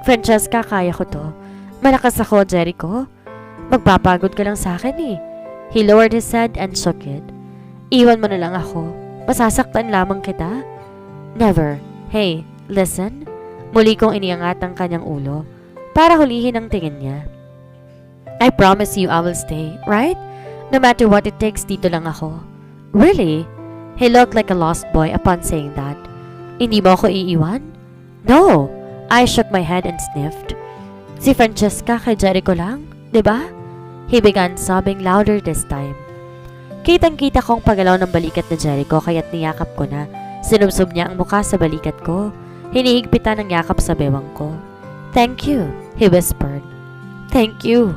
Francesca, kaya ko to. Malakas ako, Jericho. Magpapagod ka lang sa akin eh. He lowered his head and shook it. Iwan mo na lang ako. Masasaktan lamang kita. Never. Hey, listen. Muli kong iniangat ang kanyang ulo para hulihin ang tingin niya. I promise you I will stay, right? No matter what it takes, dito lang ako. Really? He looked like a lost boy upon saying that. Hindi mo ako iiwan? No. I shook my head and sniffed. Si Francesca kay Jericho lang, diba? He began sobbing louder this time. Kitang-kita kong pagalaw ng balikat na Jericho kaya't niyakap ko na. Sinubsob niya ang mukha sa balikat ko. Hinihigpitan ng yakap sa bewang ko. Thank you, he whispered. Thank you.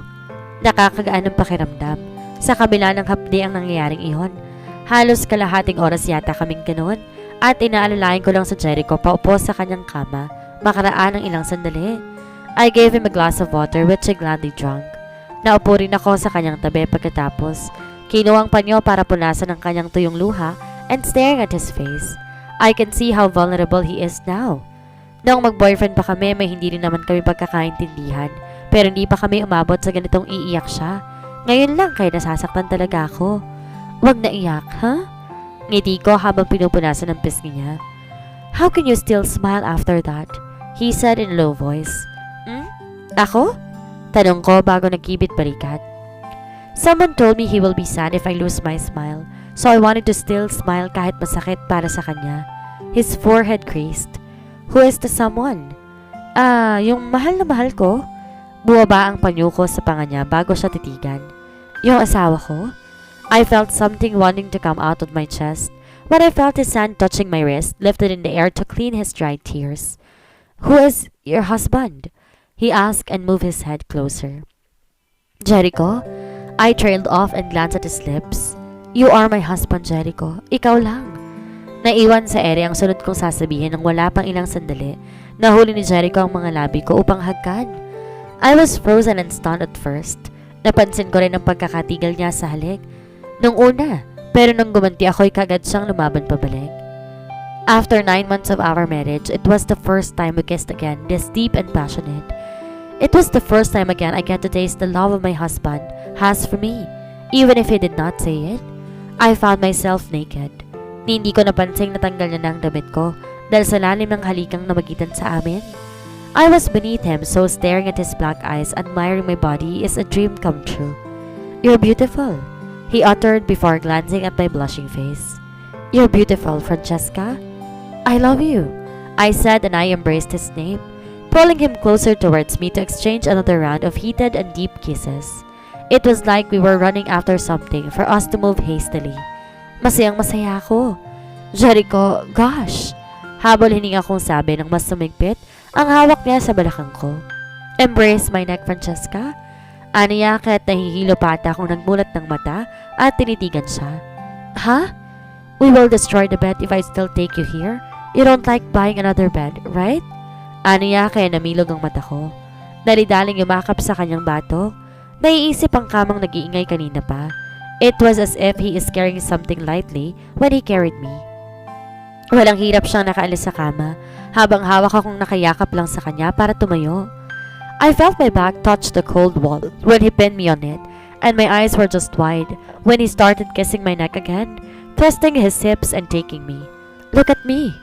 Nakakagaan ng pakiramdam. Sa kabila ng hapdi ang nangyayaring iyon. Halos kalahating oras yata kaming ganoon at inaalalayan ko lang sa Jericho paupo sa kanyang kama makaraan ng ilang sandali. I gave him a glass of water which he gladly drank. Naupo rin ako sa kanyang tabi pagkatapos. Kinuha ang panyo para punasan ang kanyang tuyong luha and staring at his face. I can see how vulnerable he is now. Noong mag-boyfriend pa kami, may hindi rin naman kami pagkakaintindihan. Pero hindi pa kami umabot sa ganitong iiyak siya. Ngayon lang kaya nasasaktan talaga ako. Wag na iyak, ha? Ngiti ko habang pinupunasan ang pisngi niya. How can you still smile after that? He said in a low voice. Ako? Tanong ko bago nagkibit balikat. Someone told me he will be sad if I lose my smile. So I wanted to still smile kahit masakit para sa kanya. His forehead creased. Who is the someone? Yung mahal na mahal ko. Buwaba ang panyo ko sa panga niya bago siya titigan. Yung asawa ko? I felt something wanting to come out of my chest when I felt his hand touching my wrist, lifted in the air to clean his dried tears. Who is your husband? He asked and moved his head closer. Jericho? I trailed off and glanced at his lips. You are my husband, Jericho. Ikaw lang. Naiwan sa ere ang sunod kong sasabihin nang wala pang ilang sandali. Nahuli ni Jericho ang mga labi ko upang hagkan. I was frozen and stunned at first. Napansin ko rin ang pagkakatigil niya sa halik. Nung una, pero nung gumanti ako'y kagad siyang lumaban pabalik. After 9 months of our marriage, it was the first time we kissed again, this deep and passionate. It was the first time again I get to taste the love of my husband has for me, even if he did not say it. I found myself naked. Hindi ko napansing natanggal niya na ang damit ko dahil sa lalim ng halikang namagitan sa amin. I was beneath him, so staring at his black eyes, admiring my body is a dream come true. You're beautiful, he uttered before glancing at my blushing face. You're beautiful, Francesca. I love you, I said, and I embraced his name, pulling him closer towards me to exchange another round of heated and deep kisses. It was like we were running after something for us to move hastily. Masayang masaya ako. Jericho, gosh! Habol hininga kong sabi ng mas sumigpit ang hawak niya sa balakang ko. Embrace my neck, Francesca. Aniya kahit nahihilo pa ata akong nagmulat ng mata at tinitigan siya. Ha? We will destroy the bed if I still take you here. You don't like buying another bed, right? Aniya kaya namilog ang mata ko. Dali-daling yumakap sa kanyang batok. Naiisip ang kamang nag-iingay kanina pa. It was as if he is carrying something lightly when he carried me. Walang hirap siyang nakaalis sa kama habang hawak akong nakayakap lang sa kanya para tumayo. I felt my back touch the cold wall when he pinned me on it, and my eyes were just wide when he started kissing my neck again, twisting his hips and taking me. Look at me.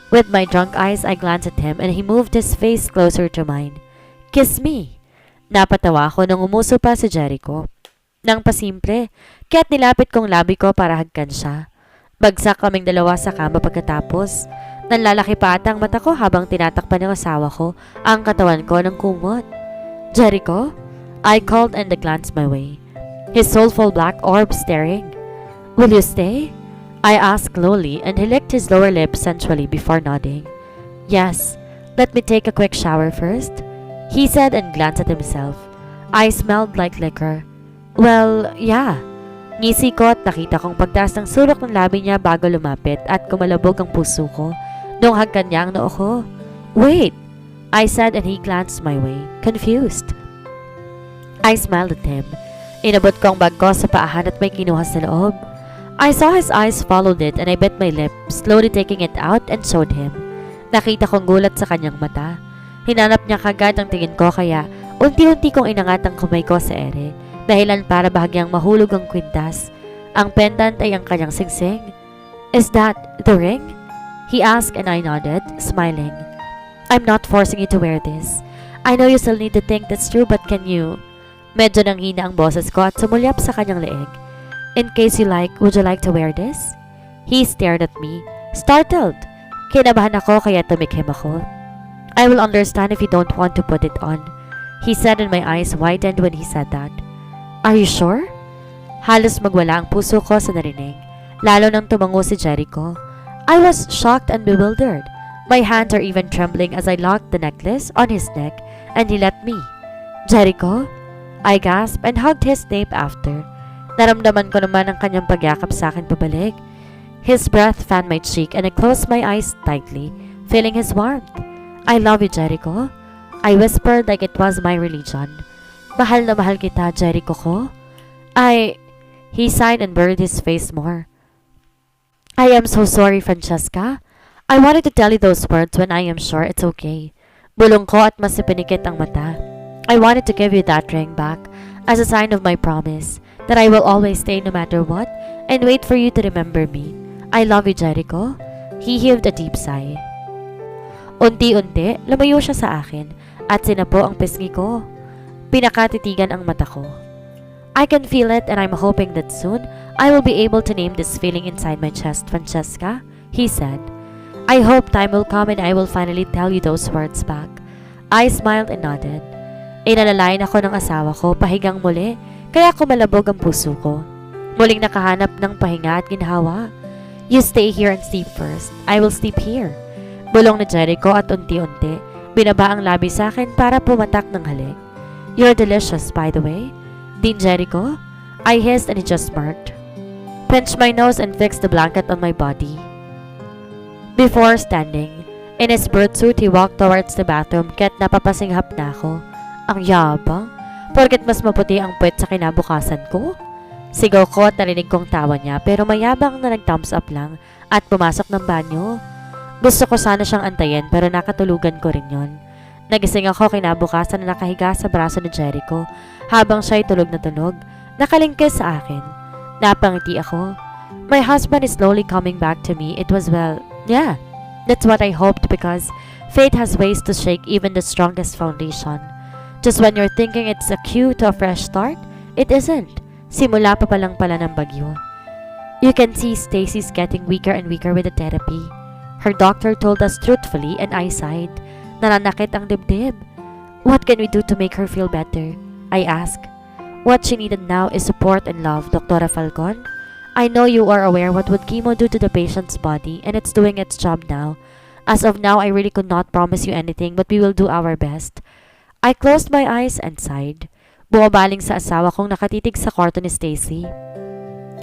With my drunk eyes, I glanced at him and he moved his face closer to mine. Kiss me. Napatawa ako nang umuso pa si Jericho. Nang pasimple, kaya't nilapit kong labi ko para hagkan siya. Bagsak kaming dalawa sa kama pagkatapos. Nanlalaki pa ata ang mata ko habang tinatakpan ng asawa ko ang katawan ko ng kumot. Jericho? I called and glanced my way. His soulful black orb staring. Will you stay? I asked lowly and he licked his lower lip sensually before nodding. Yes, let me take a quick shower first, he said and glanced at himself. I smelled like liquor. Well, yeah. Ngisi ko at nakita kong pagtaas ng sulok ng labi niya bago lumapit at kumalabog ang puso ko nung hagkan niya ang noo ko. Wait, I said and he glanced my way, confused. I smiled at him. Inabot ko ang bag ko sa paahan at may kinuha sa loob. I saw his eyes followed it and I bit my lip, slowly taking it out and showed him. Nakita kong gulat sa kanyang mata. Hinanap niya kagad ang tingin ko kaya unti-unti kong inangat ang kamay ko sa ere, dahilan para bahagyang mahulog ang kwintas. Ang pendant ay ang kanyang singsing. Is that the ring? He asked and I nodded, smiling. I'm not forcing you to wear this. I know you still need to think that's true but can you? Medyo nanghina ang boses ko at sumulyap sa kanyang leeg. In case you like, would you like to wear this? He stared at me, startled. Kinabahan ako kaya tumikhim ako. I will understand if you don't want to put it on. He said and my eyes widened when he said that. Are you sure? Halos magwala ang puso ko sa narinig, lalo nang tumango si Jericho. I was shocked and bewildered. My hands are even trembling as I locked the necklace on his neck and he let me. Jericho? I gasped and hugged his nape after. Naramdaman ko naman ang kanyang pagyakap sa akin pabalik. His breath fanned my cheek and I closed my eyes tightly, feeling his warmth. I love you, Jericho. I whispered like it was my religion. Mahal na mahal kita, Jericho ko. He sighed and buried his face more. I am so sorry, Francesca. I wanted to tell you those words when I am sure it's okay. Bulong ko at mas pinikit ang mata. I wanted to give you that ring back as a sign of my promise that I will always stay no matter what and wait for you to remember me. I love you, Jericho. He heaved a deep sigh. Unti-unti, lumayo siya sa akin at sinapo ang pisngi ko. Pinakatitigan ang mata ko. I can feel it and I'm hoping that soon I will be able to name this feeling inside my chest, Francesca, he said. I hope time will come and I will finally tell you those words back. I smiled and nodded. Inalalayan ako ng asawa ko pahigang muli kaya kumalabog ang puso ko. Muling nakahanap ng pahinga at ginhawa. You stay here and sleep first. I will sleep here. Bulong ni Jericho at unti-unti binaba ang labi sa akin para pumatak ng halik. You're delicious, by the way. Din Jericho? I hissed and he just smirked. Pinched my nose and fixed the blanket on my body. Before standing, in his bird suit, he walked towards the bathroom kaya't napapasinghap na ako. Ang yabang, porket mas maputi ang puwet sa kinabukasan ko. Sigaw ko at narinig kong tawa niya pero mayabang na nag-thumbs up lang at pumasok ng banyo. Gusto ko sana siyang antayin pero nakatulugan ko rin yon. Nagising ako kinabukasan na nakahiga sa braso ni Jericho habang siya'y tulog na tulog, nakalingkis sa akin. Napangiti ako. My husband is slowly coming back to me. It was yeah, that's what I hoped because fate has ways to shake even the strongest foundation. Just when you're thinking it's a cue to a fresh start, it isn't. Simula pa palang pala ng bagyo. You can see Stacy's getting weaker and weaker with the therapy. Her doctor told us truthfully and I sighed. Nananakit ang dibdib. What can we do to make her feel better? I asked. What she needed now is support and love, Dr. Falcon. I know you are aware what would chemo do to the patient's body and it's doing its job now. As of now, I really could not promise you anything but we will do our best. I closed my eyes and sighed. Bumabaling sa asawa kong nakatitig sa kwarto ni Stacy.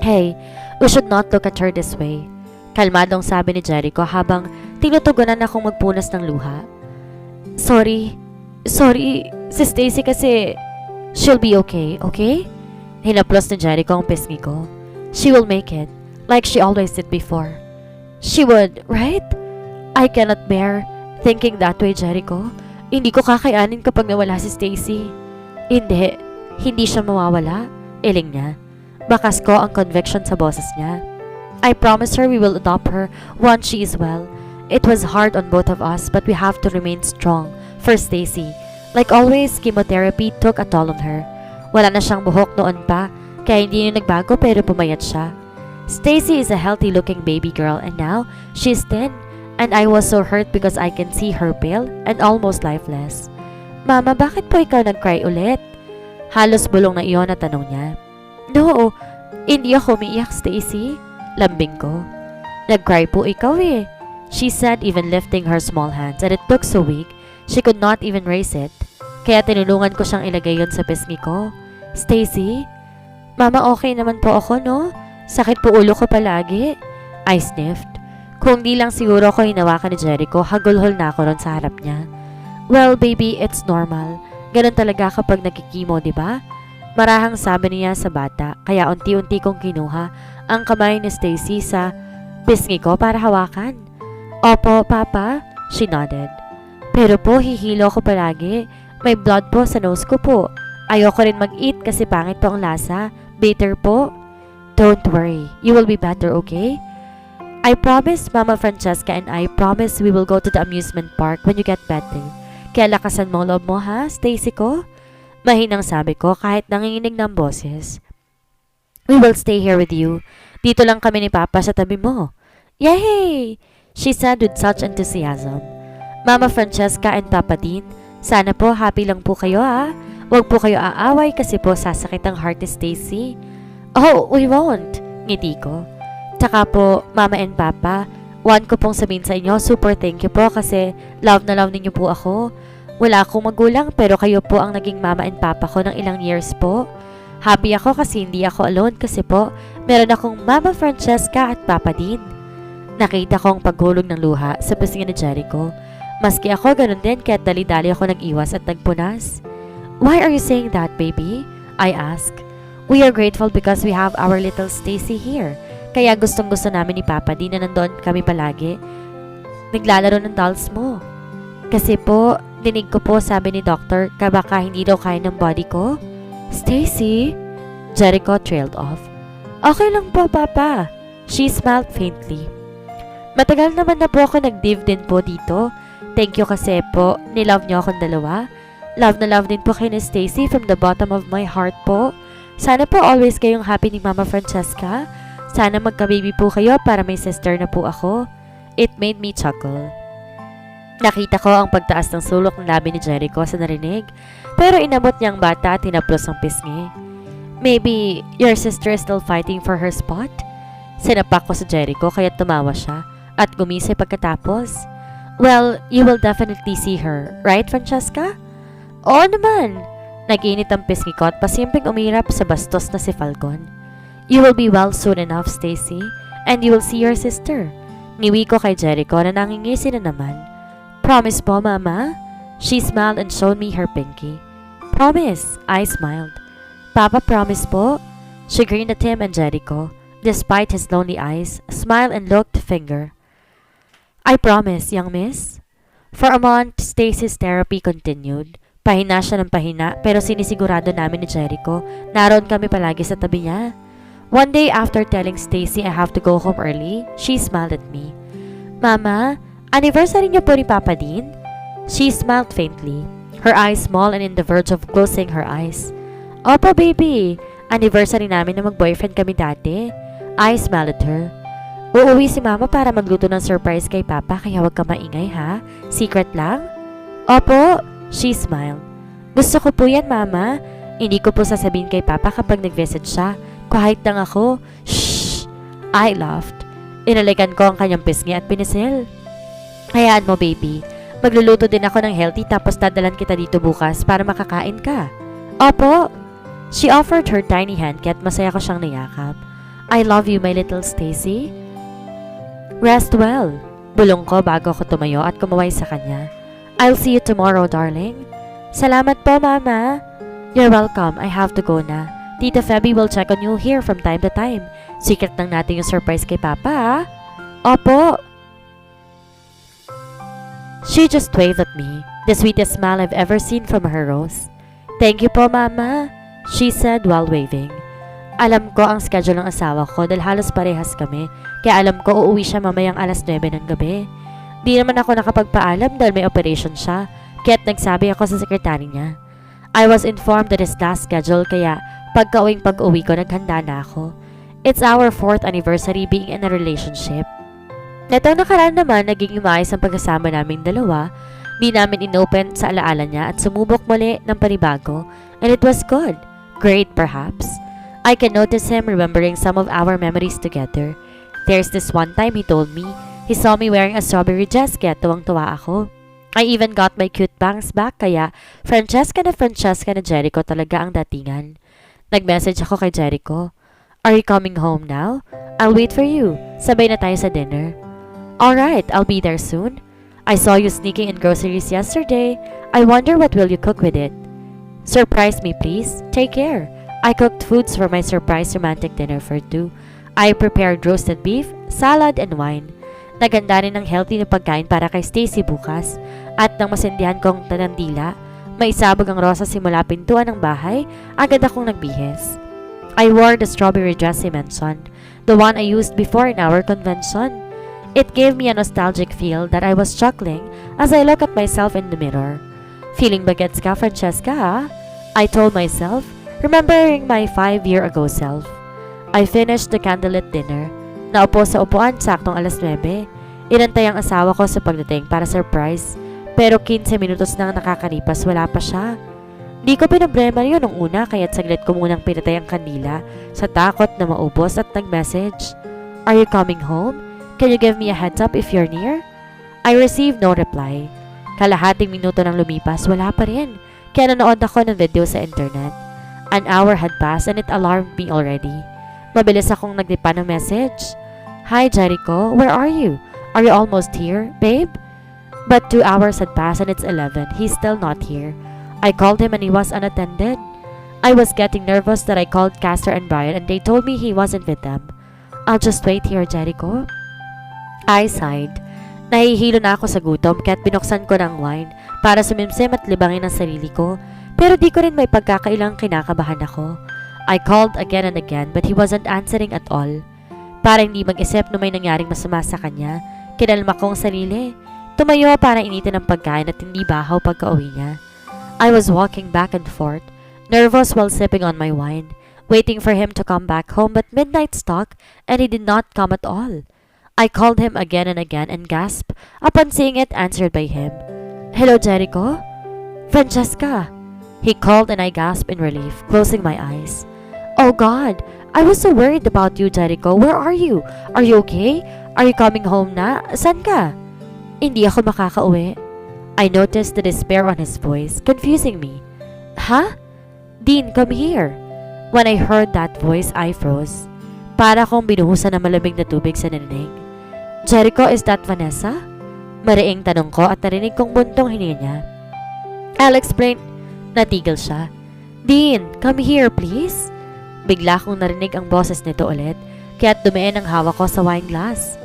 Hey, we should not look at her this way. Kalmadong sabi ni Jericho habang tinutugunan akong magpunas ng luha. Sorry, si Stacy kasi she'll be okay, okay? Hinaplos ni Jericho ang pisngi ko. She will make it, like she always did before. She would, right? I cannot bear thinking that way, Jericho. Hindi ko kakayanin kapag nawala si Stacy. Hindi siya mawawala, iling niya. Bakas ko ang conviction sa boses niya. I promise her we will adopt her once she is well. It was hard on both of us but we have to remain strong for Stacy. Like always, chemotherapy took a toll on her. Wala na siyang buhok noon pa, kaya hindi niya nagbago pero pumayat siya. Stacy is a healthy-looking baby girl and now she's thin. And I was so hurt because I can see her pale and almost lifeless. Mama, bakit po ikaw nag-cry ulit? Halos bulong na iyon na tanong niya. No, hindi ako umiiyak, Stacy. Lambing ko. Nag-cry po ikaw eh. She said even lifting her small hands and it looked so weak, she could not even raise it. Kaya tinulungan ko siyang ilagay yon sa pisngi ko. Stacy? Mama, okay naman po ako, no? Sakit po ulo ko palagi. I sniffed. Kung di lang siguro ko hinawakan ni Jericho, hagulhol na ako ron sa harap niya. Well, baby, it's normal. Ganun talaga kapag nagkikimo, di ba? Marahang sabi niya sa bata, kaya unti-unti kong kinuha ang kamay ni Stacy sa pisngi ko para hawakan. Opo, Papa, she nodded. Pero po, hihilo ko palagi. May blood po sa nose ko po. Ayoko rin mag-eat kasi pangit po ang lasa. Bitter po. Don't worry, you will be better, okay? I promise, Mama Francesca and I promise we will go to the amusement park when you get better. Kaya lakasan mo loob mo ha, Stacy ko? Mahinang sabi ko kahit nanginginig ng boses. We will stay here with you. Dito lang kami ni Papa sa tabi mo. Yay! She said with such enthusiasm. Mama Francesca and Papa Dean, sana po happy lang po kayo ha. Huwag po kayo aaway kasi po sasakit ang heart ni Stacy. Oh, we won't, ngiti ko. Tsaka po, Mama and Papa, want ko pong sabihin sa inyo, super thank you po kasi love na love ninyo po ako. Wala akong magulang pero kayo po ang naging Mama and Papa ko ng ilang years po. Happy ako kasi hindi ako alone kasi po meron akong Mama Francesca at Papa Dean. Nakita ko ang paghulog ng luha sa pisngi ni Jericho. Maski ako ganun din kaya dali-dali ako nag-iwas at nagpunas. Why are you saying that, baby? I asked. We are grateful because we have our little Stacy here. Kaya gustong-gusto namin ni Papa Dean na nandoon kami palagi. Naglalaro ng dolls mo. Kasi po, dinig ko po sabi ni Doctor, baka hindi daw kaya ng body ko. Stacy? Jericho trailed off. Okay lang po, Papa. She smiled faintly. Matagal naman na po ako nag-div din po dito. Thank you kasi po, nilove niyo akong dalawa. Love na love din po kay ni Stacy from the bottom of my heart po. Sana po always kayong happy ni Mama Francesca. Sana magka-baby po kayo para may sister na po ako. It made me chuckle. Nakita ko ang pagtaas ng sulok ng labi ni Jericho sa narinig. Pero inabot niya ang bata at hinaplos ang pisngi. Maybe your sister is still fighting for her spot? Sinapak ko sa Jericho kaya tumawa siya at gumisay pagkatapos. Well, you will definitely see her, right Francesca? Oo naman. Nag-init ang pisngi ko at pasimpleng umirap sa bastos na si Falcon. You will be well soon enough, Stacy, and you will see your sister. Ngiwi ko kay Jericho na nangingisi na naman. Promise po, Mama? She smiled and showed me her pinky. Promise, I smiled. Papa, promise po? She grinned at him and Jericho, despite his lonely eyes, smiled and looked finger. I promise, young miss. For a month, Stacy's therapy continued. Pahina siya ng pahina pero sinisigurado namin ni Jericho naroon kami palagi sa tabi niya. One day after telling Stacy I have to go home early, she smiled at me. Mama, anniversary niyo po ni Papa Dean? She smiled faintly, her eyes small and in the verge of closing her eyes. Opo baby, anniversary namin na mag-boyfriend kami dati. I smiled at her. Uuwi si Mama para magluto ng surprise kay Papa kaya huwag ka maingay ha. Secret lang? Opo. She smiled. Gusto ko po yan, Mama. Hindi ko po sasabihin kay Papa kapag nag-visit siya. Kahit lang ako. Shh! I laughed. Inalikan ko ang kanyang pisngi at pinisil. Hayaan mo, baby. Magluluto din ako ng healthy tapos dadalan kita dito bukas para makakain ka. Opo. She offered her tiny hand kaya't masaya ko siyang niyakap. I love you, my little Stacy. Rest well. Bulong ko bago ako tumayo at kumaway sa kanya. I'll see you tomorrow, darling. Salamat po, Mama. You're welcome. I have to go na. Tita Feby will check on you here from time to time. Secret lang natin yung surprise kay Papa, ha? Opo. She just waved at me, the sweetest smile I've ever seen from her rose. Thank you po, Mama, she said while waving. Alam ko ang schedule ng asawa ko dahil halos parehas kami, kaya alam ko uuwi siya mamayang alas 9 ng gabi. Di naman ako nakapagpaalam dahil may operation siya, kaya't nagsabi ako sa sekretary niya. I was informed that his last schedule kaya pag-uwi ko naghanda na ako. It's our 4th anniversary being in a relationship. Netong nakaraan naman naging maayos ang pagkasama naming dalawa. Di namin inopen sa alaala niya at sumubok muli ng panibago and it was good. Great perhaps. I can notice him remembering some of our memories together. There's this one time he told me he saw me wearing a strawberry dress kaya tuwang-tuwa ako. I even got my cute bangs back kaya Francesca na Jericho talaga ang datingan. Nag-message ako kay Jericho. Are you coming home now? I'll wait for you. Sabay na tayo sa dinner. Alright, I'll be there soon. I saw you sneaking in groceries yesterday. I wonder what will you cook with it? Surprise me please. Take care. I cooked foods for my surprise romantic dinner for two. I prepared roasted beef, salad, and wine. Naganda rin ng healthy na pagkain para kay Stacy bukas. At nang masindihan kong tanandila, maisabog ang rosa simula pintuan ng bahay, agad akong nagbihis. I wore the strawberry dress he mentioned, the one I used before in our convention. It gave me a nostalgic feel that I was chuckling as I looked at myself in the mirror. Feeling bagets ka, Francesca, ha? I told myself, remembering my 5-year-ago self. I finished the candlelit dinner. Naupo sa upuan saktong alas 9. Inantay ang asawa ko sa pagdating para surprise. Pero 15 minutos nang nakakalipas, wala pa siya. Di ko pinabrema yun nung una kaya't saglit ko munang pinatay ang kandila sa takot na maubos at nag-message. Are you coming home? Can you give me a heads up if you're near? I received no reply. Kalahating minuto nang lumipas, wala pa rin. Kaya nanood ako ng video sa internet. An hour had passed and it alarmed me already. Mabilis akong nagdipa ng message. Hi Jericho, where are you? Are you almost here, babe? But 2 hours had passed and it's 11. He's still not here. I called him and he was unattended. I was getting nervous that I called Castor and Brian and they told me he wasn't with them. I'll just wait here, Jericho. I sighed. Nahihilo na ako sa gutom kaya't binuksan ko ng wine para sumimsim at libangin ang sarili ko, pero di ko rin may pagkakailang kinakabahan ako. I called again and again but he wasn't answering at all. Para hindi mag-isip na may nangyaring masama sa kanya, kinalma ko ang sarili. Tumayo para initin ang pagkain at hindi bahaw pagka-uwi niya. I was walking back and forth, nervous while sipping on my wine, waiting for him to come back home but midnight struck and he did not come at all. I called him again and again and gasped upon seeing it answered by him. Hello, Jericho? Francesca? He called and I gasped in relief, closing my eyes. Oh God, I was so worried about you, Jericho. Where are you? Are you okay? Are you coming home na? San ka? Hindi ako makakauwi. I noticed the despair on his voice, confusing me. Huh? Dean, come here. When I heard that voice, I froze. Para akong binuhusan ng malamig na tubig sa narinig. Jericho, is that Vanessa? Mariing tanong ko at narinig kong buntong hininga niya. I'll explain. Natigil siya. Dean, come here please. Bigla kong narinig ang boses nito ulit, kaya't dumiin ang hawak ko sa wine glass.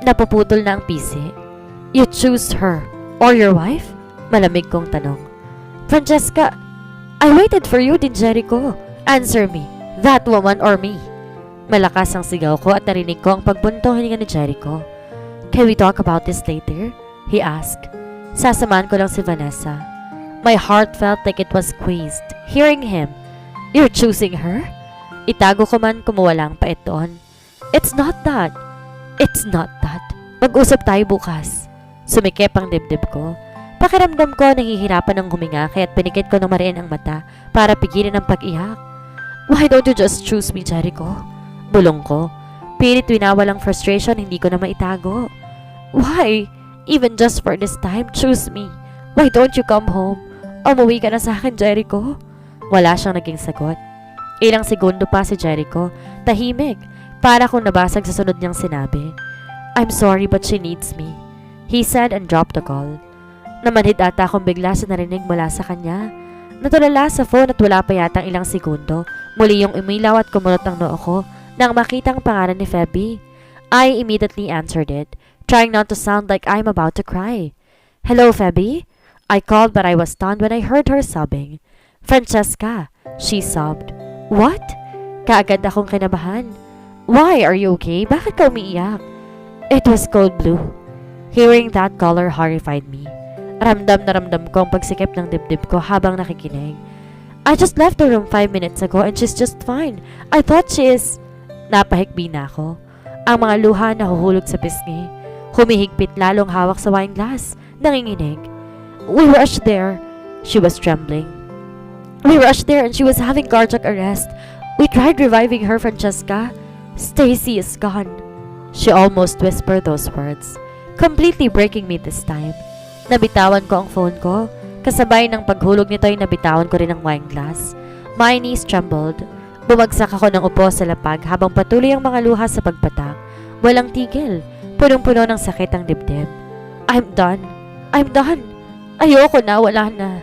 Napuputol na ang pisi. You choose her or your wife? Malamig kong tanong. Francesca, I waited for you din, Jericho. Answer me, that woman or me? Malakas ang sigaw ko at narinig ko ang pagbuntong hininga ni Jericho. Can we talk about this later? He asked. Sasamahan ko lang si Vanessa. My heart felt like it was squeezed, hearing him. You're choosing her? Itago ko man kumuwala ang pait doon. It's not that. It's not that. Mag-usap tayo bukas. Sumikip ang dibdib ko. Pakiramdam ko nahihirapan ng huminga kaya't pinikit ko ng mariin ang mata para pigilin ang pag-iyak. Why don't you just choose me, Jericho? Bulong ko. Pilit winawalang frustration, hindi ko na maitago. Why? Even just for this time, choose me. Why don't you come home? Umuwi ka na sa akin, Jericho. Wala siyang naging sagot. Ilang segundo pa si Jericho, tahimik, para kung nabasag sa sunod niyang sinabi. I'm sorry but she needs me, he said and dropped the call. Namanhid ata akong bigla sa narinig mula sa kanya. Natulala sa phone at wala pa yatang ilang segundo. Muli yung umilaw at kumulot ang noo ko nang makitang pangalan ni Feby. I immediately answered it, trying not to sound like I'm about to cry. Hello, Feby? I called but I was stunned when I heard her sobbing. Francesca, she sobbed. What? Kaagad akong kinabahan. Why? Are you okay? Bakit ka umiiyak? It was cold blue. Hearing that color horrified me. Ramdam na ramdam ko ang pagsikip ng dibdib ko habang nakikinig. I just left the room 5 minutes ago and she's just fine. I thought she is... Napahikbi na ako. Ang mga luha na huhulog sa pisngi. Humihigpit lalong hawak sa wine glass. Nanginginig. We rushed there. She was trembling. We rushed there and she was having cardiac arrest. We tried reviving her, Francesca. Stacy is gone. She almost whispered those words, completely breaking me this time. Nabitawan ko ang phone ko. Kasabay ng paghulog nito ay nabitawan ko rin ang wine glass. My knees trembled. Bumagsak ako ng upo sa lapag habang patuloy ang mga luha sa pagpatak. Walang tigil. Punong-puno ng sakit ang dibdib. I'm done. I'm done. Ayoko na, wala na.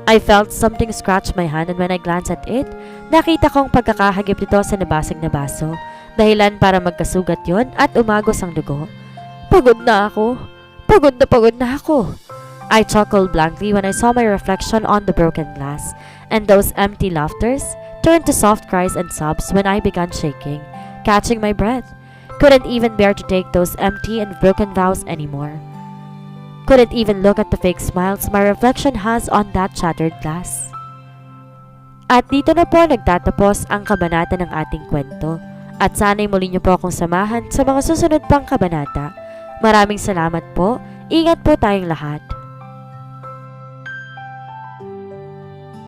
I felt something scratch my hand and when I glanced at it, nakita kong pagkakahagip nito sa nabasag na baso. Dahilan para magkasugat yon at umagos ang dugo. Pagod na ako. Pagod na ako. I chuckled blankly when I saw my reflection on the broken glass, and those empty laughters turned to soft cries and sobs when I began shaking, catching my breath. Couldn't even bear to take those empty and broken vows anymore. Couldn't even look at the fake smiles my reflection has on that shattered glass. At dito na po nagtatapos ang kabanata ng ating kwento. At sana'y muli niyo po akong samahan sa mga susunod pang kabanata. Maraming salamat po. Ingat po tayong lahat.